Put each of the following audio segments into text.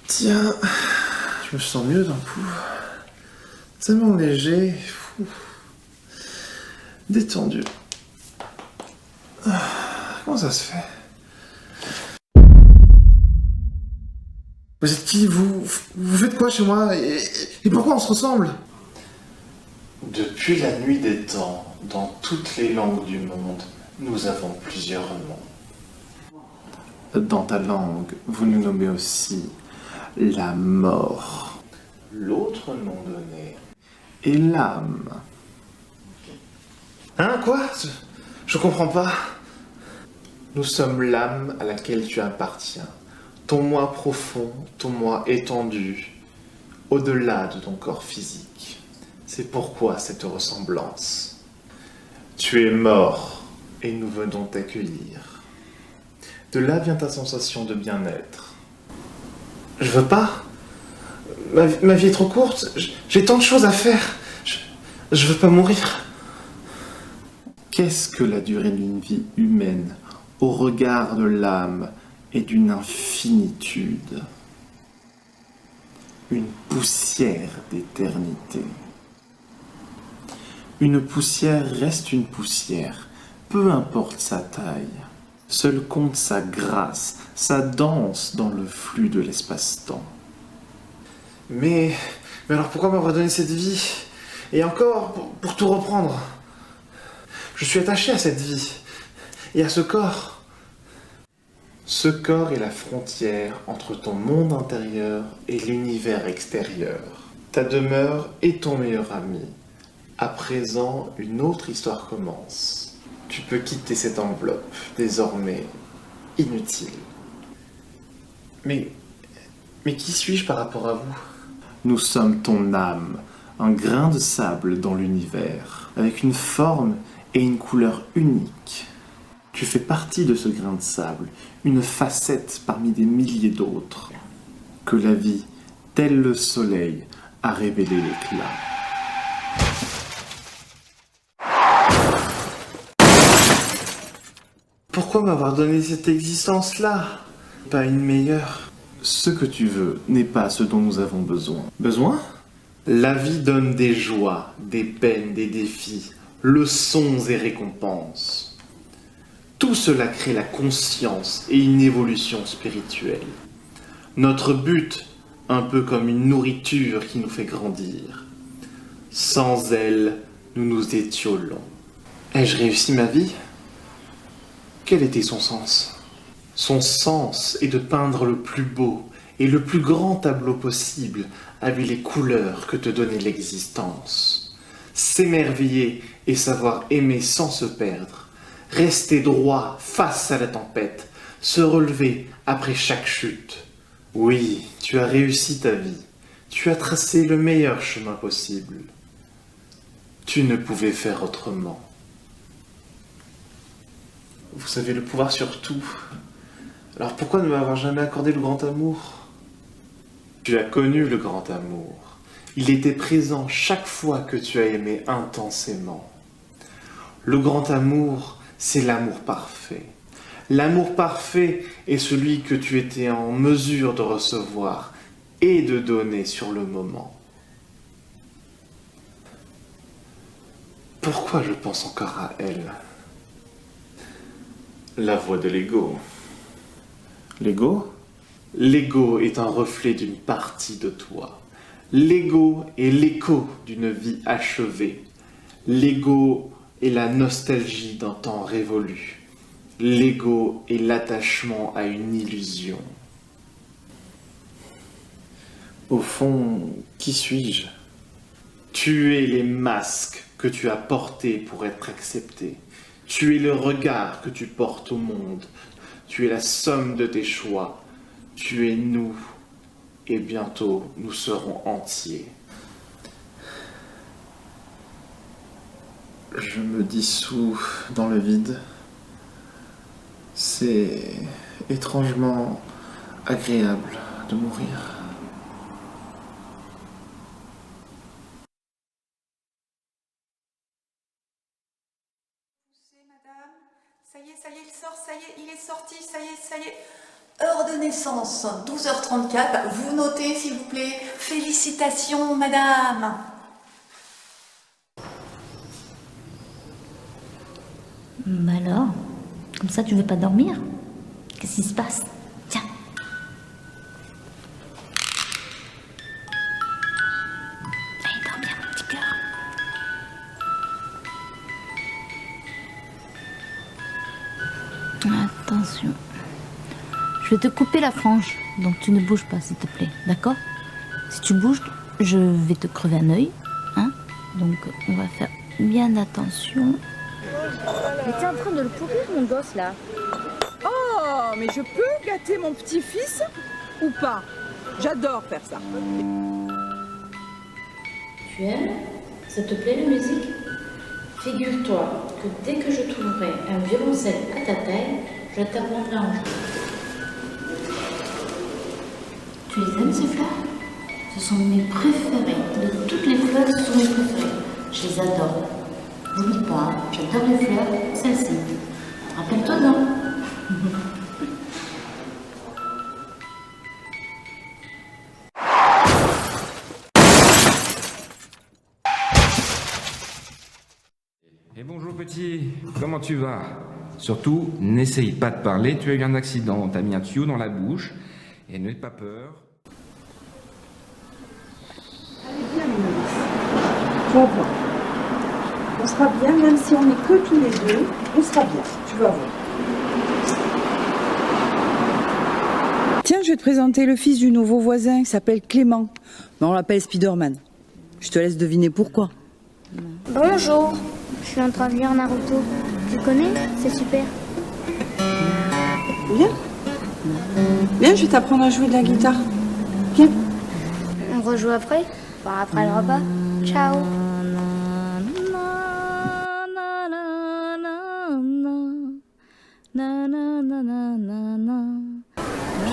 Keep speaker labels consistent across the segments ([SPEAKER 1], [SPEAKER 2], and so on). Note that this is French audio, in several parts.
[SPEAKER 1] Tiens, je me sens mieux d'un coup. Tellement léger, détendu. Comment ça se fait? Vous êtes qui, vous faites quoi chez moi et pourquoi on se ressemble?
[SPEAKER 2] Depuis la nuit des temps, dans toutes les langues du monde, nous avons plusieurs noms.
[SPEAKER 1] Dans ta langue, vous nous nommez aussi la mort
[SPEAKER 2] L'autre nom donné.
[SPEAKER 1] et l'âme. Hein, quoi? Je comprends pas. Nous sommes l'âme à laquelle tu appartiens. Ton moi profond, ton moi étendu, au-delà de ton corps physique. C'est pourquoi cette ressemblance. Tu es mort et nous venons t'accueillir. De là vient ta sensation de bien-être. Je veux pas. Ma vie est trop courte. J'ai tant de choses à faire. Je veux pas mourir. Qu'est-ce que la durée d'une vie humaine au regard de l'âme et d'une infinitude? Une poussière d'éternité. Une poussière reste une poussière, peu importe sa taille. Seul compte sa grâce, sa danse dans le flux de l'espace-temps. Mais alors pourquoi m'avoir donné cette vie? Et encore, pour tout reprendre. Je suis attaché à cette vie et à ce corps. Ce corps est la frontière entre ton monde intérieur et l'univers extérieur. Ta demeure est ton meilleur ami. À présent, une autre histoire commence. Tu peux quitter cette enveloppe, désormais inutile. Mais qui suis-je par rapport à vous? Nous sommes ton âme, un grain de sable dans l'univers, avec une forme et une couleur unique. Tu fais partie de ce grain de sable, une facette parmi des milliers d'autres, que la vie, tel le soleil, a révélé l'éclat. Pourquoi m'avoir donné cette existence-là? Pas une meilleure. Ce que tu veux n'est pas ce dont nous avons besoin. Besoin? La vie donne des joies, des peines, des défis, leçons et récompenses. Tout cela crée la conscience et une évolution spirituelle. Notre but, un peu comme une nourriture qui nous fait grandir. Sans elle, nous nous étiolons. Ai-je réussi ma vie? Quel était son sens? Son sens est de peindre le plus beau et le plus grand tableau possible avec les couleurs que te donnait l'existence. S'émerveiller et savoir aimer sans se perdre. Rester droit face à la tempête. Se relever après chaque chute. Oui, tu as réussi ta vie. Tu as tracé le meilleur chemin possible. Tu ne pouvais faire autrement. Vous avez le pouvoir sur tout. Alors pourquoi ne m'avoir jamais accordé le grand amour? Tu as connu le grand amour. Il était présent chaque fois que tu as aimé intensément. Le grand amour, c'est l'amour parfait. L'amour parfait est celui que tu étais en mesure de recevoir et de donner sur le moment. Pourquoi je pense encore à elle? La voix de l'ego. L'ego? L'ego est un reflet d'une partie de toi. L'ego est l'écho d'une vie achevée. L'ego est la nostalgie d'un temps révolu. L'ego est l'attachement à une illusion. Au fond, qui suis-je? Tu es les masques que tu as portés pour être accepté. Tu es le regard que tu portes au monde. Tu es la somme de tes choix. Tu es nous. Et bientôt, nous serons entiers. Je me dissous dans le vide. C'est étrangement agréable de mourir.
[SPEAKER 3] Madame, il sort, ça y est, il est sorti, ça y est. Heure de naissance, 12h34. Vous notez, s'il vous plaît. Félicitations, madame.
[SPEAKER 4] Bah alors, comme ça tu veux pas dormir? Qu'est-ce qui se passe? Tiens. Allez, dors bien, mon petit cœur. Attention. Je vais te couper la frange, donc tu ne bouges pas, s'il te plaît, d'accord? Si tu bouges, je vais te crever un œil, hein? Donc on va faire bien attention. Mais t'es en train de le pourrir, mon gosse, là.
[SPEAKER 5] Oh, mais je peux gâter mon petit-fils ou pas? J'adore faire ça.
[SPEAKER 4] Tu aimes? Ça te plaît, la musique? Figure-toi que dès que je trouverai un violoncelle à ta taille, je t'apprendrai en jeu. Tu les aimes, ces fleurs? Ce sont mes préférées. De toutes les fleurs, ce sont mes préférées. Je les adore. N'oublie pas, j'adore les fleurs, celle-ci. Rappelle-toi, non?
[SPEAKER 6] Et bonjour petit, comment tu vas? Surtout, n'essaye pas de parler, tu as eu un accident, on t'a mis un tuyau dans la bouche, et n'aie pas peur.
[SPEAKER 5] Allez, viens, mon Alice. Tu vas voir. On sera bien, même si on n'est que tous les deux, on sera bien, tu vas voir. Tiens, je vais te présenter le fils du nouveau voisin, il s'appelle Clément. Mais on l'appelle Spider-Man. Je te laisse deviner pourquoi.
[SPEAKER 7] Bonjour, je suis en train de lire Naruto. Tu connais? C'est super.
[SPEAKER 5] Viens. Viens, je vais t'apprendre à jouer de la guitare. Viens.
[SPEAKER 7] On rejoue après? Enfin, après le repas. Ciao.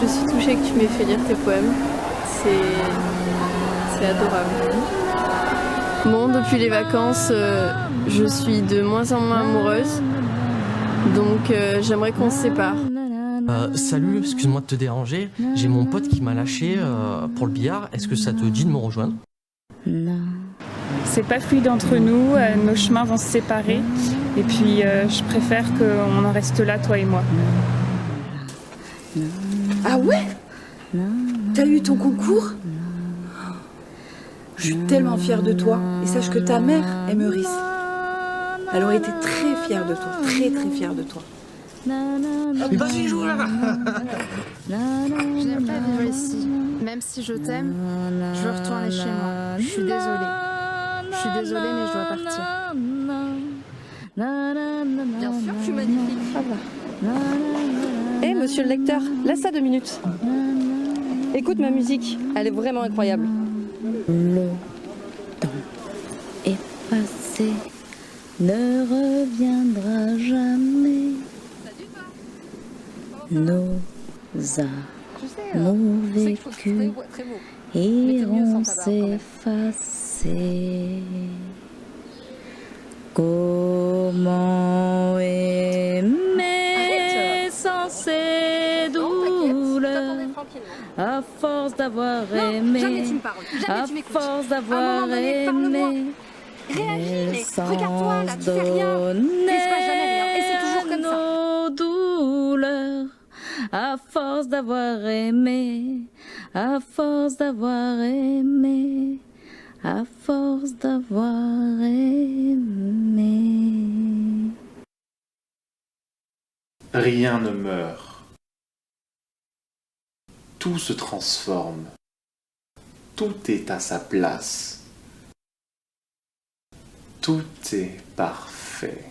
[SPEAKER 8] Je suis touchée que tu m'aies fait lire tes poèmes. C'est adorable. Bon, depuis les vacances, je suis de moins en moins amoureuse. Donc j'aimerais qu'on se sépare.
[SPEAKER 9] Salut, excuse-moi de te déranger. J'ai mon pote qui m'a lâché pour le billard. Est-ce que ça te dit de me rejoindre?
[SPEAKER 10] C'est pas fluide entre nous, nos chemins vont se séparer. Et puis je préfère qu'on en reste là, toi et moi.
[SPEAKER 5] Ah ouais? T'as eu ton concours? Je suis tellement fière de toi. Et sache que ta mère est Meurice. Elle aurait été très fière de toi. Très très fière de toi.
[SPEAKER 9] Vas-y, joue là!
[SPEAKER 11] Je n'aime pas vivre ici. Même si je t'aime, je veux retourner chez moi. Je suis désolée. Je suis désolée, mais je dois partir.
[SPEAKER 8] Bien sûr que je suis magnifique.
[SPEAKER 12] Hé, monsieur le lecteur, laisse ça 2 minutes. Écoute ma musique, elle est vraiment incroyable.
[SPEAKER 4] Le temps est passé, ne reviendra jamais. Nos amours vécus iront s'effacer. Comment aimer sans ces douleurs? À force d'avoir aimé, à force d'avoir aimé,
[SPEAKER 7] Réagis, regarde-toi là, tu fais rien. Il se passe jamais rien, et c'est toujours comme ça.
[SPEAKER 4] nos douleurs. À force d'avoir aimé, à force d'avoir aimé, à force d'avoir aimé.
[SPEAKER 2] Rien ne meurt. Tout se transforme. Tout est à sa place. Tout est parfait.